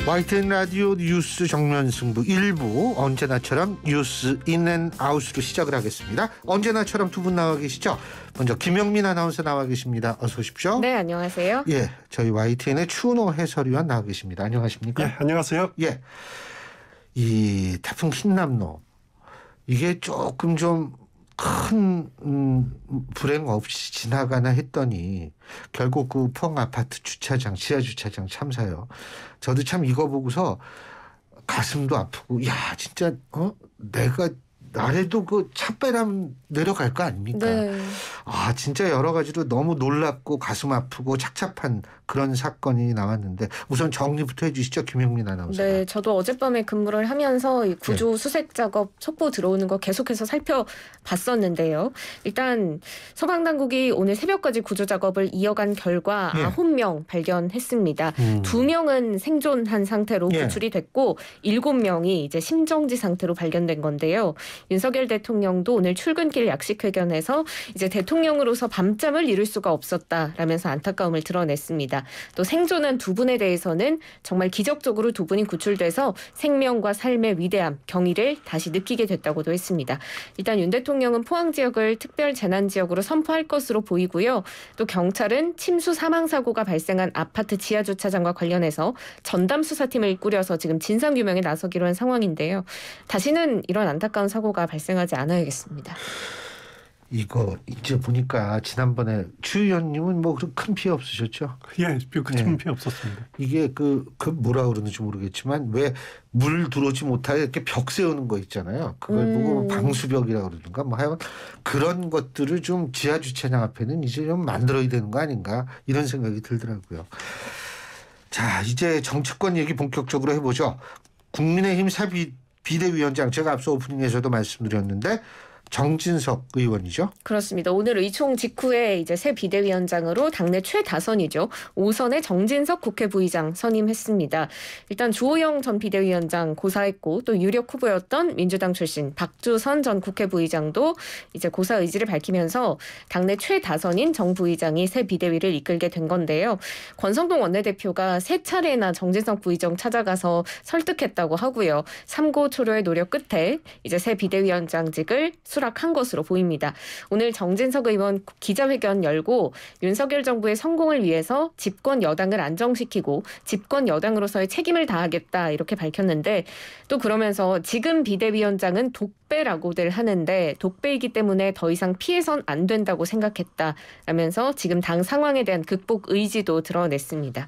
YTN 라디오 뉴스 정면승부 1부 언제나처럼 뉴스 인앤아웃으로 시작을 하겠습니다. 언제나처럼 두 분 나와 계시죠? 먼저 김영민 아나운서 나와 계십니다. 어서 오십시오. 네, 안녕하세요. 예, 저희 YTN의 추은호 해설위원 나와 계십니다. 안녕하십니까? 네, 안녕하세요. 예, 이 태풍 흰남노 이게 조금 좀 큰 불행 없이 지나가나 했더니 결국 그 포항 아파트 주차장 지하 주차장 참사요. 저도 참 이거 보고서 가슴도 아프고 야 진짜 내가 나래도 그 차빼람 내려갈 거 아닙니까? 네. 아 진짜 여러 가지로 너무 놀랍고 가슴 아프고 착잡한 그런 사건이 나왔는데 우선 정리부터 해주시죠, 김영민 아나운서. 네, 저도 어젯밤에 근무를 하면서 이 구조 수색 작업 속보 들어오는 거 계속해서 살펴봤었는데요. 일단 소방 당국이 오늘 새벽까지 구조 작업을 이어간 결과 9명 발견했습니다. 2명은 생존한 상태로 구출이 됐고 7명이 이제 심정지 상태로 발견된 건데요. 윤석열 대통령도 오늘 출근길 약식회견에서 이제 대통령으로서 밤잠을 이룰 수가 없었다라면서 안타까움을 드러냈습니다. 또 생존한 2분에 대해서는 정말 기적적으로 2분이 구출돼서 생명과 삶의 위대함, 경의를 다시 느끼게 됐다고도 했습니다. 일단 윤 대통령은 포항 지역을 특별 재난 지역으로 선포할 것으로 보이고요. 또 경찰은 침수 사망 사고가 발생한 아파트 지하 주차장과 관련해서 전담 수사팀을 꾸려서 지금 진상 규명에 나서기로 한 상황인데요. 다시는 이런 안타까운 사고가 발생하지 않아야겠습니다. 이거 이제 보니까 지난번에 추 의원님은 뭐 큰 피해 없으셨죠? 예, 큰 피해 없었습니다. 이게 그 뭐라 그러는지 모르겠지만 왜 물 들어오지 못하게 이렇게 벽 세우는 거 있잖아요. 그걸 보고 방수벽이라 그러든가 뭐 하여간 그런 것들을 좀 지하 주차장 앞에는 이제 좀 만들어야 되는 거 아닌가 이런 생각이 들더라고요. 자, 이제 정치권 얘기 본격적으로 해보죠. 국민의힘 새 비대위원장 제가 앞서 오프닝에서도 말씀드렸는데. 정진석 의원이죠? 그렇습니다. 오늘 의총 직후에 이제 새 비대위원장으로 당내 최다선이죠. 5선의 정진석 국회 부의장 선임했습니다. 일단 주호영 전 비대위원장 고사했고 또 유력 후보였던 민주당 출신 박주선 전 국회 부의장도 이제 고사 의지를 밝히면서 당내 최다선인 정 부의장이 새 비대위를 이끌게 된 건데요. 권성동 원내대표가 3차례나 정진석 부의장 찾아가서 설득했다고 하고요. 삼고초려의 노력 끝에 이제 새 비대위원장직을 수락한 것으로 보입니다. 오늘 정진석 의원 기자회견 열고 윤석열 정부의 성공을 위해서 집권 여당을 안정시키고 집권 여당으로서의 책임을 다하겠다 이렇게 밝혔는데 또 그러면서 지금 비대위원장은 독배라고들 하는데 독배이기 때문에 더 이상 피해선 안 된다고 생각했다라면서 지금 당 상황에 대한 극복 의지도 드러냈습니다.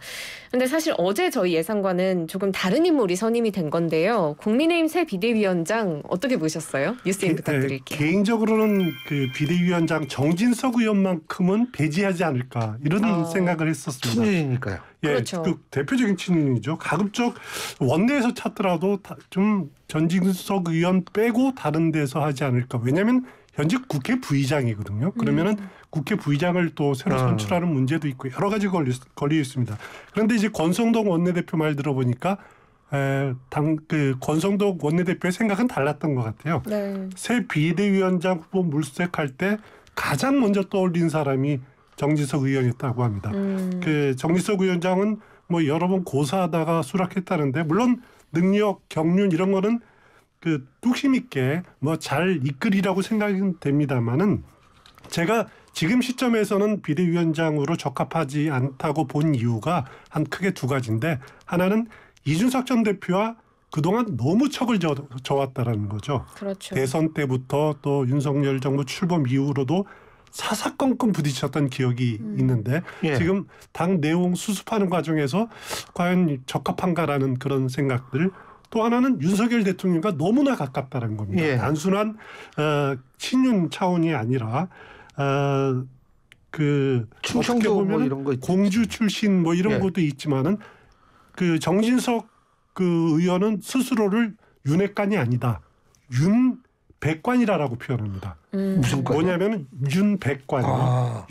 그런데 사실 어제 저희 예상과는 조금 다른 인물이 선임이 된 건데요. 국민의힘 새 비대위원장 어떻게 보셨어요? 뉴스인 부탁드릴게요. 개인적으로는 그 비대위원장 정진석 의원만큼은 배제하지 않을까 이런 생각을 했었습니다. 친윤이니까요. 예, 그렇죠. 그 대표적인 친윤이죠. 가급적 원내에서 찾더라도 좀 전진석 의원 빼고 다른 데서 하지 않을까. 왜냐하면 현재 국회 부의장이거든요. 그러면은 국회 부의장을 또 새로 선출하는 문제도 있고 여러 가지 걸려 있습니다. 그런데 이제 권성동 원내대표 말 들어보니까 권성동 원내대표의 생각은 달랐던 것 같아요. 네. 새 비대위원장 후보 물색할 때 가장 먼저 떠올린 사람이 정진석 의원이었다고 합니다. 그 정진석 위원장은 뭐 여러 번 고사하다가 수락했다는데 물론 능력, 경륜 이런 거는 그 뚝심 있게 뭐 잘 이끌이라고 생각이 됩니다만은 제가 지금 시점에서는 비대위원장으로 적합하지 않다고 본 이유가 한 크게 2가지인데 하나는 이준석 전 대표와 그동안 너무 척을 저왔다라는 거죠. 그렇죠. 대선 때부터 또 윤석열 정부 출범 이후로도 사사건건 부딪혔던 기억이 있는데 지금 당 내용 수습하는 과정에서 과연 적합한가라는 그런 생각들. 또 하나는 윤석열 대통령과 너무나 가깝다는 겁니다. 단순한 친윤 차원이 아니라 그 충청도 어떻게 보면 뭐 이런 거 공주 출신 뭐 이런 것도 있지만은 그 정진석 그 의원은 스스로를 윤핵관이 아니다. 윤백관이라고 표현합니다. 무슨 관? 뭐냐면 윤백관,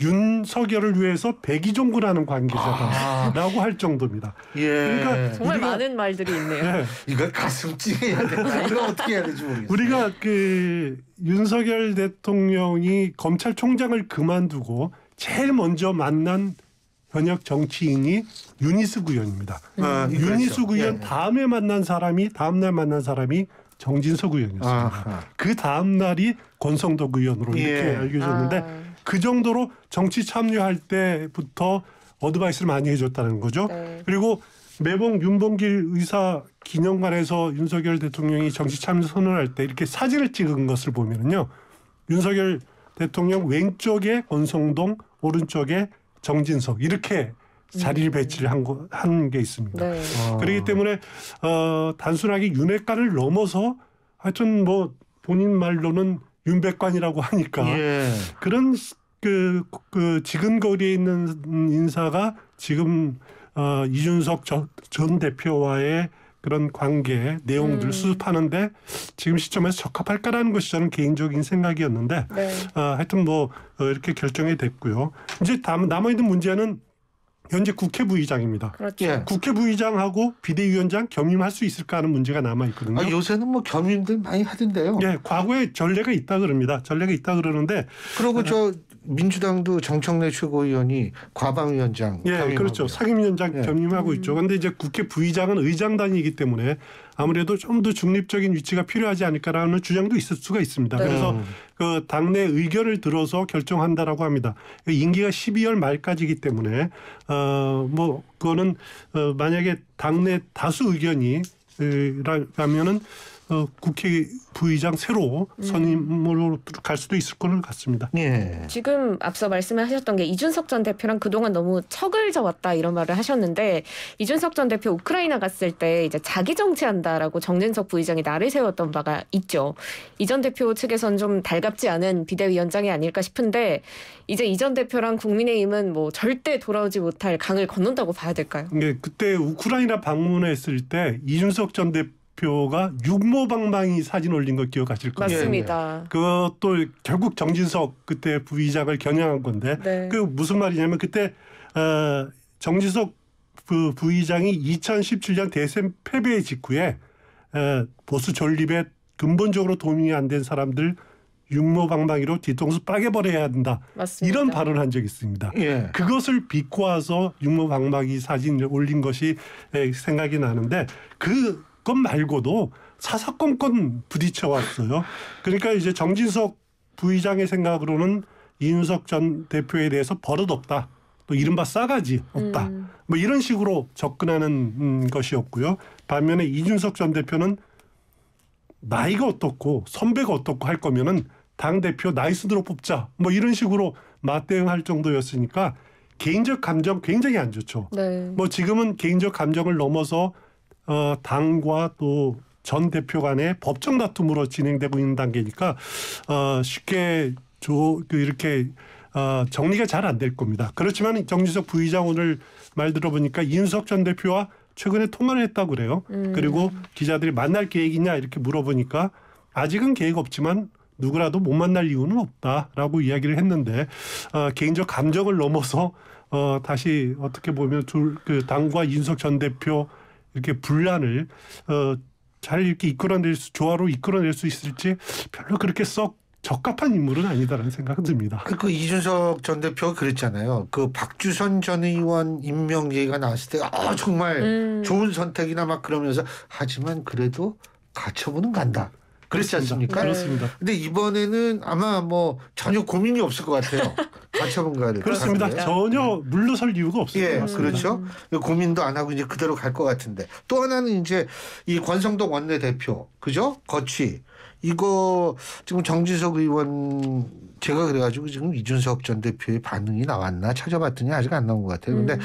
윤석열을 위해서 백의종군하는 관계자다라고 할 정도입니다. 그러니까 정말 많은 말들이 있네요. 이거 가슴 찌개야 되나? 이거 어떻게 해야 될지 모르겠어요. 우리가 그 윤석열 대통령이 검찰총장을 그만두고 제일 먼저 만난 현역 정치인이 윤희숙 의원입니다. 윤희숙 그렇죠. 의원 예. 다음날 만난 사람이 정진석 의원이었습니다. 아하. 그 다음 날이 권성덕 의원으로 이렇게 예. 알려졌는데 그 정도로 정치 참여할 때부터 어드바이스를 많이 해줬다는 거죠. 네. 그리고 매번 윤봉길 의사 기념관에서 윤석열 대통령이 정치 참여 선언할 때 이렇게 사진을 찍은 것을 보면은요. 윤석열 대통령 왼쪽에 권성동, 오른쪽에 정진석 이렇게 자리를 배치를 한 게 있습니다. 네. 그렇기 때문에 단순하게 윤핵관을 넘어서 하여튼 뭐 본인 말로는 윤백관이라고 하니까 예. 그런 그 지근거리에 있는 인사가 지금 이준석 전 대표와의 그런 관계 내용들 수습하는데 지금 시점에서 적합할까라는 것이 저는 개인적인 생각이었는데 네. 하여튼 뭐 이렇게 결정이 됐고요. 이제 남아있는 문제는 현재 국회 부의장입니다. 그렇죠. 예. 국회 부의장하고 비대위원장 겸임할 수 있을까 하는 문제가 남아있거든요. 아, 요새는 뭐 겸임들 많이 하던데요. 예, 과거에 전례가 있다 그럽니다. 전례가 있다 그러는데 그리고 저 민주당도 정청래 최고위원이 과방위원장 예, 겸임하고요. 그렇죠. 상임위원장 예. 겸임하고 있죠. 그런데 이제 국회 부의장은 의장단이기 때문에 아무래도 좀 더 중립적인 위치가 필요하지 않을까라는 주장도 있을 수가 있습니다. 네. 그래서 그 당내 의견을 들어서 결정한다라고 합니다. 임기가 12월 말까지이기 때문에 뭐 그거는 만약에 당내 다수 의견이 라면은 국회 부의장 새로 선임으로 갈 수도 있을 것 같습니다. 예. 지금 앞서 말씀하셨던 게 이준석 전 대표랑 그동안 너무 척을 져왔다 이런 말을 하셨는데 이준석 전 대표 우크라이나 갔을 때 이제 자기 정치한다라고 정진석 부의장이 날을 세웠던 바가 있죠. 이 전 대표 측에선 좀 달갑지 않은 비대위원장이 아닐까 싶은데 이제 이 전 대표랑 국민의힘은 뭐 절대 돌아오지 못할 강을 건넌다고 봐야 될까요? 네, 그때 우크라이나 방문했을 때 이준석 전 대표가 육모방망이 사진 올린 거 기억하실 거예요. 맞습니다. 그것도 결국 정진석 그때 부의장을 겨냥한 건데 네. 그 무슨 말이냐면 그때 정진석 부의장이 2017년 대선 패배 직후에 보수 존립에 근본적으로 도움이 안 된 사람들 육모방망이로 뒤통수 빠개버려야 한다. 맞습니다. 이런 발언을 한 적이 있습니다. 예. 그것을 비꼬아서 육모방망이 사진을 올린 것이 생각이 나는데 그것 말고도 사사건건 부딪혀왔어요. 그러니까 이제 정진석 부의장의 생각으로는 이준석 전 대표에 대해서 버릇없다. 또 이른바 싸가지 없다. 뭐 이런 식으로 접근하는 것이었고요. 반면에 이준석 전 대표는 나이가 어떻고 선배가 어떻고 할 거면은 당대표 나이 순으로 뽑자. 뭐 이런 식으로 맞대응할 정도였으니까 개인적 감정 굉장히 안 좋죠. 네. 뭐 지금은 개인적 감정을 넘어서 당과 또 전 대표 간의 법정 다툼으로 진행되고 있는 단계니까 쉽게 이렇게 정리가 잘 안 될 겁니다. 그렇지만 정진석 부의장 오늘 말 들어보니까 이준석 전 대표와 최근에 통화를 했다고 그래요. 그리고 기자들이 만날 계획 있냐 이렇게 물어보니까 아직은 계획 없지만 누구라도 못 만날 이유는 없다라고 이야기를 했는데 개인적 감정을 넘어서 다시 어떻게 보면 그 당과 이준석 전 대표 이렇게 분란을 잘 이렇게 조화로 이끌어낼 수 있을지 별로 그렇게 썩 적합한 인물은 아니다라는 생각은 듭니다. 그 이준석 전 대표가 그랬잖아요. 그 박주선 전 의원 임명 얘기가 나왔을 때 정말 좋은 선택이나 막 그러면서 하지만 그래도 가처분은 간다. 그렇지 않습니까? 그렇습니다. 근데 이번에는 아마 뭐 전혀 고민이 없을 것 같아요. 가처분가를. 그렇습니다. 전혀 물러설 이유가 없습니다. 예, 그렇죠. 고민도 안 하고 이제 그대로 갈 것 같은데 또 하나는 이제 이 권성동 원내대표, 그죠? 거취. 이거 지금 정진석 의원 제가 그래가지고 지금 이준석 전 대표의 반응이 나왔나 찾아봤더니 아직 안 나온 것 같아요. 근데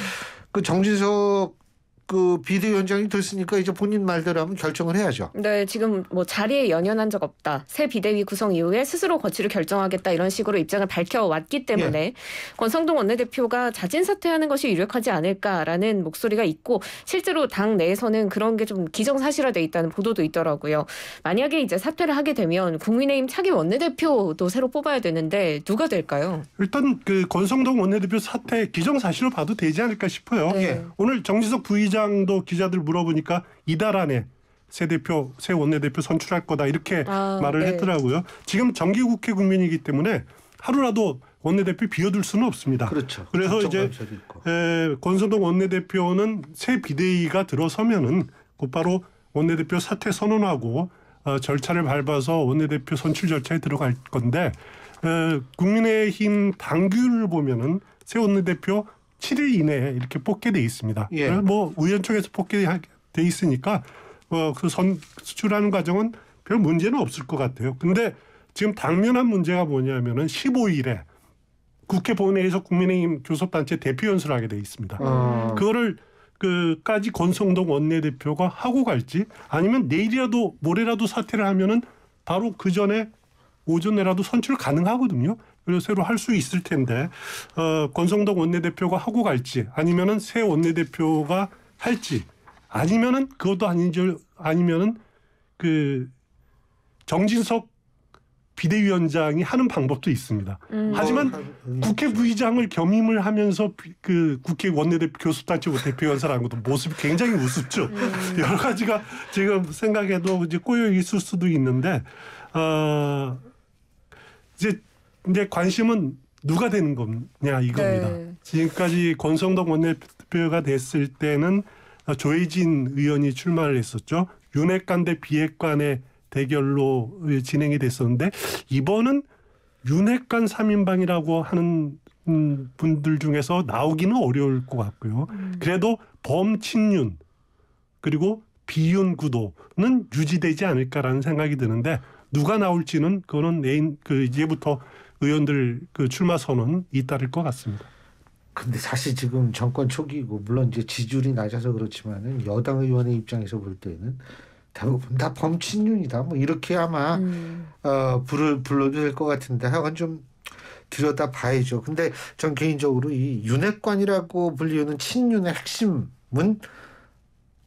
그 정진석 그 비대위원장이 됐으니까 이제 본인 말대로 하면 결정을 해야죠. 네, 지금 뭐 자리에 연연한 적 없다. 새 비대위 구성 이후에 스스로 거취를 결정하겠다 이런 식으로 입장을 밝혀왔기 때문에 권성동 원내대표가 자진 사퇴하는 것이 유력하지 않을까라는 목소리가 있고 실제로 당 내에서는 그런 게 좀 기정사실화돼 있다는 보도도 있더라고요. 만약에 이제 사퇴를 하게 되면 국민의힘 차기 원내대표도 새로 뽑아야 되는데 누가 될까요? 일단 그 권성동 원내대표 사퇴 기정사실로 봐도 되지 않을까 싶어요. 네. 오늘 정진석 부의장도 기자들 물어보니까 이달 안에 새 원내대표 선출할 거다 이렇게 말을 네. 했더라고요. 지금 정기국회 국면이기 때문에 하루라도 원내대표 비워둘 수는 없습니다. 그렇죠. 그래서 이제 권성동 원내대표는 새 비대위가 들어서면은 곧바로 원내대표 사퇴 선언하고 절차를 밟아서 원내대표 선출 절차에 들어갈 건데 국민의힘 당규를 보면은 새 원내대표 7일 이내에 이렇게 뽑게 돼 있습니다. 예. 뭐 의원총회에서 뽑게 돼 있으니까 그 선출하는 과정은 별 문제는 없을 것 같아요. 근데 지금 당면한 문제가 뭐냐면은 15일에 국회 본회의에서 국민의힘 교섭단체 대표 연설을 하게 돼 있습니다. 그거를 까지 권성동 원내대표가 하고 갈지 아니면 내일이라도 모레라도 사퇴를 하면은 바로 그 전에 오전에라도 선출 가능하거든요. 그래서 새로 할 수 있을 텐데 권성동 원내대표가 하고 갈지 아니면은 새 원내대표가 할지 아니면은 그것도 아니면은 그 정진석 비대위원장이 하는 방법도 있습니다. 하지만 국회 부의장을 겸임을 하면서 그 국회 원내대표 교섭단체 대표 연설하는 것도 모습이 굉장히 우습죠. 여러 가지가 지금 생각해도 이제 꼬여 있을 수도 있는데 이제 관심은 누가 되는 거냐 이겁니다. 네. 지금까지 권성동 원내대표가 됐을 때는 조혜진 의원이 출마를 했었죠. 윤핵관 대 비핵관의 대결로 진행이 됐었는데 이번은 윤핵관 3인방이라고 하는 분들 중에서 나오기는 어려울 것 같고요. 그래도 범친윤 그리고 비윤 구도는 유지되지 않을까라는 생각이 드는데 누가 나올지는 그거는 이제부터 의원들 출마 선언 잇따를 것 같습니다. 근데 사실 지금 정권 초기이고 물론 이제 지지율이 낮아서 그렇지만은 여당 의원의 입장에서 볼 때는 대부분 다 범친윤이다. 뭐 이렇게 아마 불러도 될 것 같은데 하여간 좀 들여다 봐야죠. 근데 전 개인적으로 이 윤핵관이라고 불리우는 친윤의 핵심은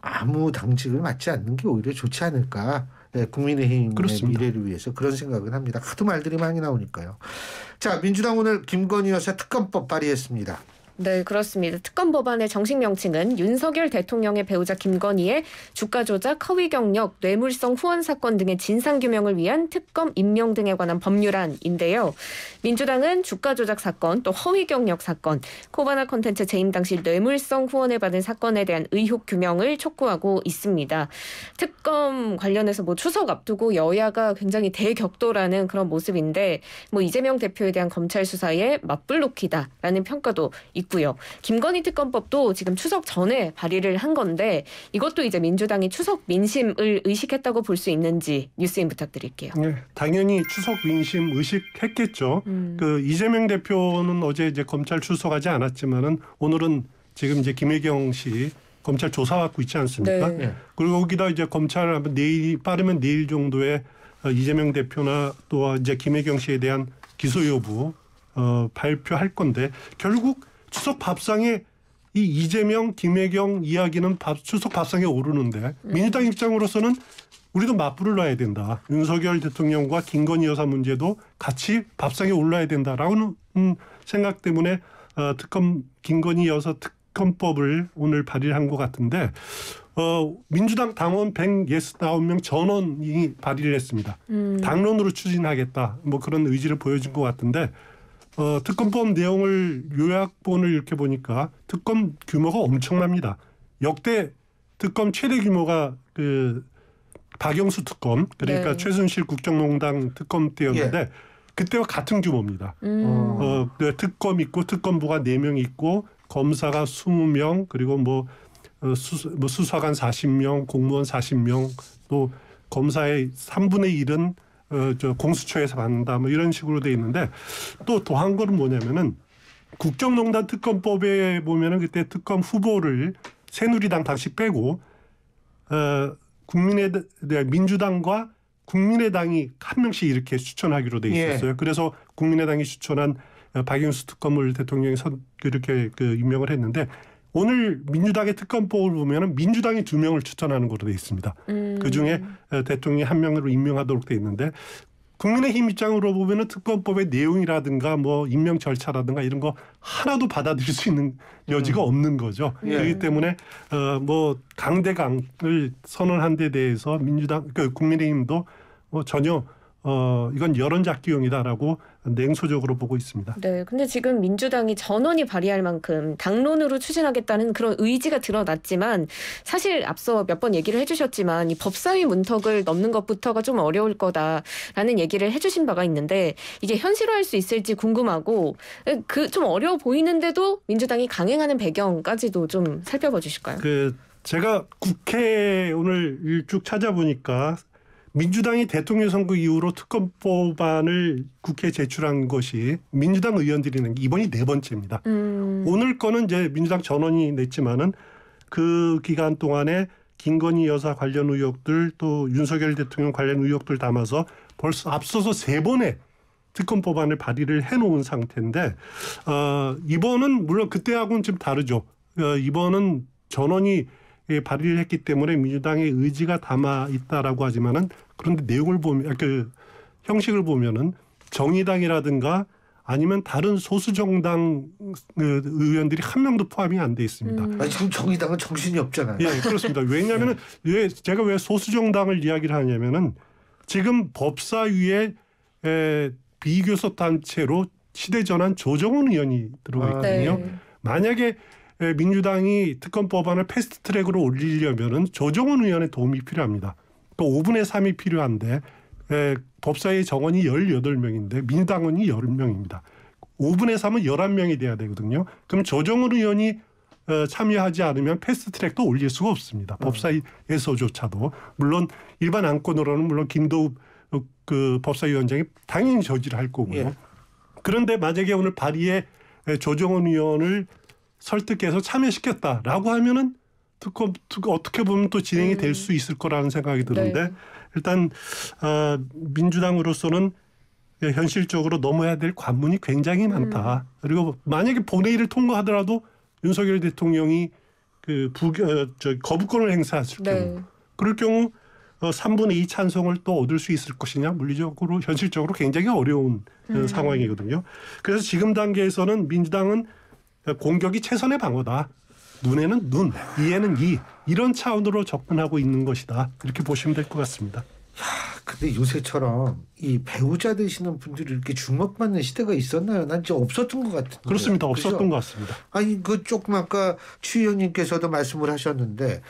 아무 당직을 맡지 않는 게 오히려 좋지 않을까. 네, 국민의힘의 그렇습니다. 미래를 위해서 그런 생각을 합니다. 하도 말들이 많이 나오니까요. 자, 민주당 오늘 김건희 여사 특검법 발의했습니다. 네, 그렇습니다. 특검 법안의 정식 명칭은 윤석열 대통령의 배우자 김건희의 주가 조작, 허위 경력, 뇌물성 후원 사건 등의 진상 규명을 위한 특검 임명 등에 관한 법률안인데요. 민주당은 주가 조작 사건, 또 허위 경력 사건, 코바나 콘텐츠 재임 당시 뇌물성 후원을 받은 사건에 대한 의혹 규명을 촉구하고 있습니다. 특검 관련해서 뭐 추석 앞두고 여야가 굉장히 대격돌하는 그런 모습인데 뭐 이재명 대표에 대한 검찰 수사에 맞불놓기다라는 평가도 있고요. 김건희 특검법도 지금 추석 전에 발의를 한 건데 이것도 이제 민주당이 추석 민심을 의식했다고 볼 수 있는지 뉴스인 부탁드릴게요. 네, 당연히 추석 민심 의식했겠죠. 그 이재명 대표는 어제 이제 검찰 출석하지 않았지만은 오늘은 지금 이제 김혜경 씨 검찰 조사받고 있지 않습니까? 네. 그리고 거기다 이제 검찰 빠르면 내일 정도에 이재명 대표나 또 이제 김혜경 씨에 대한 기소 여부 발표할 건데 결국 추석 밥상에 이 이재명, 김혜경 이야기는 추석 밥상에 오르는데 민주당 입장으로서는 우리도 맞불을 놔야 된다. 윤석열 대통령과 김건희 여사 문제도 같이 밥상에 올라야 된다라는 생각 때문에 김건희 여사 특검법을 오늘 발의한 것 같은데 민주당 당원 169명 전원이 발의를 했습니다. 당론으로 추진하겠다. 뭐 그런 의지를 보여준 것 같은데 특검법 내용을 요약본을 이렇게 보니까 특검 규모가 엄청납니다. 역대 특검 최대 규모가 그 박영수 특검 그러니까 네. 최순실 국정농단 특검 때였는데 예. 그때와 같은 규모입니다. 특검 있고 특검부가 4명 있고 검사가 20명 그리고 수사관 40명 공무원 40명 또 검사의 3분의 1은 공수처에서 받는다 뭐 이런 식으로 돼 있는데 또 더한 거는 뭐냐면은 국정농단 특검법에 보면은 그때 특검 후보를 새누리당 당시 빼고 민주당과 국민의당이 한 명씩 이렇게 추천하기로 돼 있었어요. 예. 그래서 국민의당이 추천한 박영수 특검을 대통령이 이렇게 임명을 했는데 오늘 민주당의 특검법을 보면은 민주당이 2명을 추천하는 것으로 돼 있습니다. 그 중에 대통령이 1명으로 임명하도록 돼 있는데 국민의힘 입장으로 보면은 특검법의 내용이라든가 뭐 임명 절차라든가 이런 거 하나도 받아들일 수 있는 여지가 없는 거죠. 예. 그렇기 때문에 뭐 강대강을 선언한 데 대해서 국민의힘도 전혀 이건 여론잡기용이다라고 냉소적으로 보고 있습니다. 네, 근데 지금 민주당이 전원이 발의할 만큼 당론으로 추진하겠다는 그런 의지가 드러났지만 사실 앞서 몇 번 얘기를 해주셨지만 이 법사위 문턱을 넘는 것부터가 좀 어려울 거다라는 얘기를 해주신 바가 있는데 이게 현실화할 수 있을지 궁금하고 그 좀 어려워 보이는데도 민주당이 강행하는 배경까지도 좀 살펴봐 주실까요? 제가 국회 오늘 쭉 찾아보니까 민주당이 대통령 선거 이후로 특검법안을 국회에 제출한 것이 민주당 의원들이 낸 게 이번이 4번째입니다. 오늘 거는 이제 민주당 전원이 냈지만은 그 기간 동안에 김건희 여사 관련 의혹들 또 윤석열 대통령 관련 의혹들 담아서 벌써 앞서서 3번의 특검법안을 발의를 해놓은 상태인데 이번은 물론 그때하고는 좀 다르죠. 이번은 전원이 발의를 했기 때문에 민주당의 의지가 담아 있다라고 하지만은 그런데 내용을 보면 그 형식을 보면은 정의당이라든가 아니면 다른 소수 정당 의원들이 한 명도 포함이 안 돼 있습니다. 아니, 지금 정의당은 정신이 없잖아요. 예, 그렇습니다. 왜냐하면은 제가 왜 소수 정당을 이야기를 하냐면은 지금 법사위에 비교섭 단체로 시대전환 조정훈 의원이 들어가 있거든요. 네. 만약에 민주당이 특검법안을 패스트트랙으로 올리려면은 조정훈 의원의 도움이 필요합니다. 또 5분의 3이 필요한데 법사위 정원이 18명인데 민주당원이 10명입니다. 5분의 3은 11명이 돼야 되거든요. 그럼 조정훈 의원이 참여하지 않으면 패스트트랙도 올릴 수가 없습니다. 법사위에서조차도. 물론 일반 안건으로는 물론 김도읍 그 법사위원장이 당연히 저지를 할 거고요. 예. 그런데 만약에 오늘 발의에 조정훈 의원을 설득해서 참여시켰다라고 하면은 특검 어떻게 보면 또 진행이 될 수 있을 거라는 생각이 드는데 네. 일단 민주당으로서는 현실적으로 넘어야 될 관문이 굉장히 많다. 그리고 만약에 본회의를 통과하더라도 윤석열 대통령이 거부권을 행사했을 경우 그럴 경우 3분의 2 찬성을 또 얻을 수 있을 것이냐 물리적으로 현실적으로 굉장히 어려운 상황이거든요. 그래서 지금 단계에서는 민주당은 공격이 최선의 방어다. 눈에는 눈, 이에는 이 이런 차원으로 접근하고 있는 것이다. 이렇게 보시면 될 것 같습니다. 근데 요새처럼 이 배우자 되시는 분들이 이렇게 주목받는 시대가 있었나요? 난 진짜 없었던 것 같은데. 그렇습니다. 없었던 그죠? 것 같습니다. 아니 조금 아까 추 의원님께서도 말씀을 하셨는데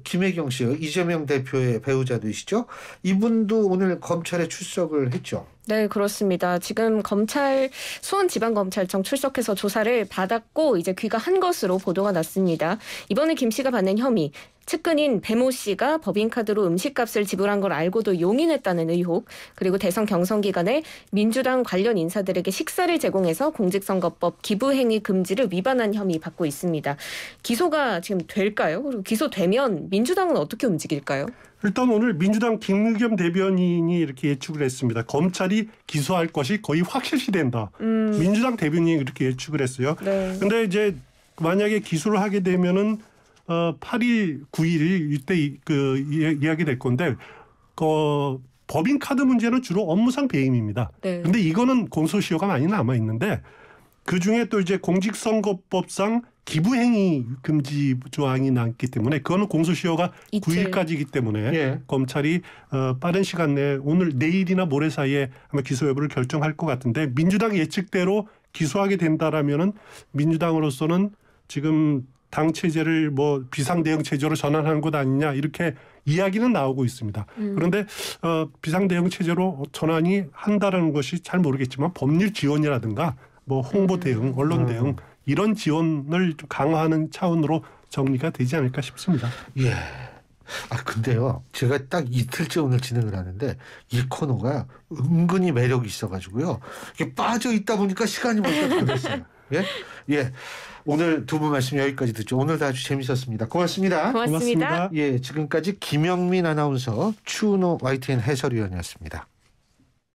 김혜경 씨요. 이재명 대표의 배우자 되시죠? 이분도 오늘 검찰에 출석을 했죠. 네, 그렇습니다. 지금 검찰 수원지방검찰청 출석해서 조사를 받았고 이제 귀가한 것으로 보도가 났습니다. 이번에 김 씨가 받는 혐의, 측근인 배모 씨가 법인카드로 음식값을 지불한 걸 알고도 용인했다는 의혹, 그리고 대선 경선 기간에 민주당 관련 인사들에게 식사를 제공해서 공직선거법 기부행위 금지를 위반한 혐의 받고 있습니다. 기소가 지금 될까요? 그리고 기소되면 민주당은 어떻게 움직일까요? 일단 오늘 민주당 김의겸 대변인이 이렇게 예측을 했습니다. 검찰이 기소할 것이 거의 확실시된다. 민주당 대변인이 이렇게 예측을 했어요. 그런데 이제 만약에 기소를 하게 되면은 8일, 9일 이때 이야기 될 건데 법인 카드 문제는 주로 업무상 배임입니다. 그런데 이거는 공소시효가 많이 남아 있는데 그 중에 또 이제 공직선거법상 기부행위 금지 조항이 남기 때문에 그거는 공소시효가 9일까지이기 때문에 검찰이 빠른 시간 내에 내일이나 모레 사이에 아마 기소 여부를 결정할 것 같은데 민주당 예측대로 기소하게 된다라면은 민주당으로서는 지금 당 체제를 비상 대응 체제로 전환하는 것 아니냐 이렇게 이야기는 나오고 있습니다. 그런데 비상 대응 체제로 전환이 한다라는 것이 잘 모르겠지만 법률 지원이라든가 홍보 대응, 언론 대응 이런 지원을 좀 강화하는 차원으로 정리가 되지 않을까 싶습니다. 예. 근데요. 제가 딱 이틀째 오늘 진행을 하는데 이 코너가 은근히 매력이 있어가지고요. 이게 빠져 있다 보니까 시간이 벌써 다 됐어요. 예? 예. 오늘 두 분 말씀 여기까지 듣죠. 오늘도 아주 재밌었습니다. 고맙습니다. 고맙습니다. 예. 지금까지 김영민 아나운서, 추은호 YTN 해설위원이었습니다.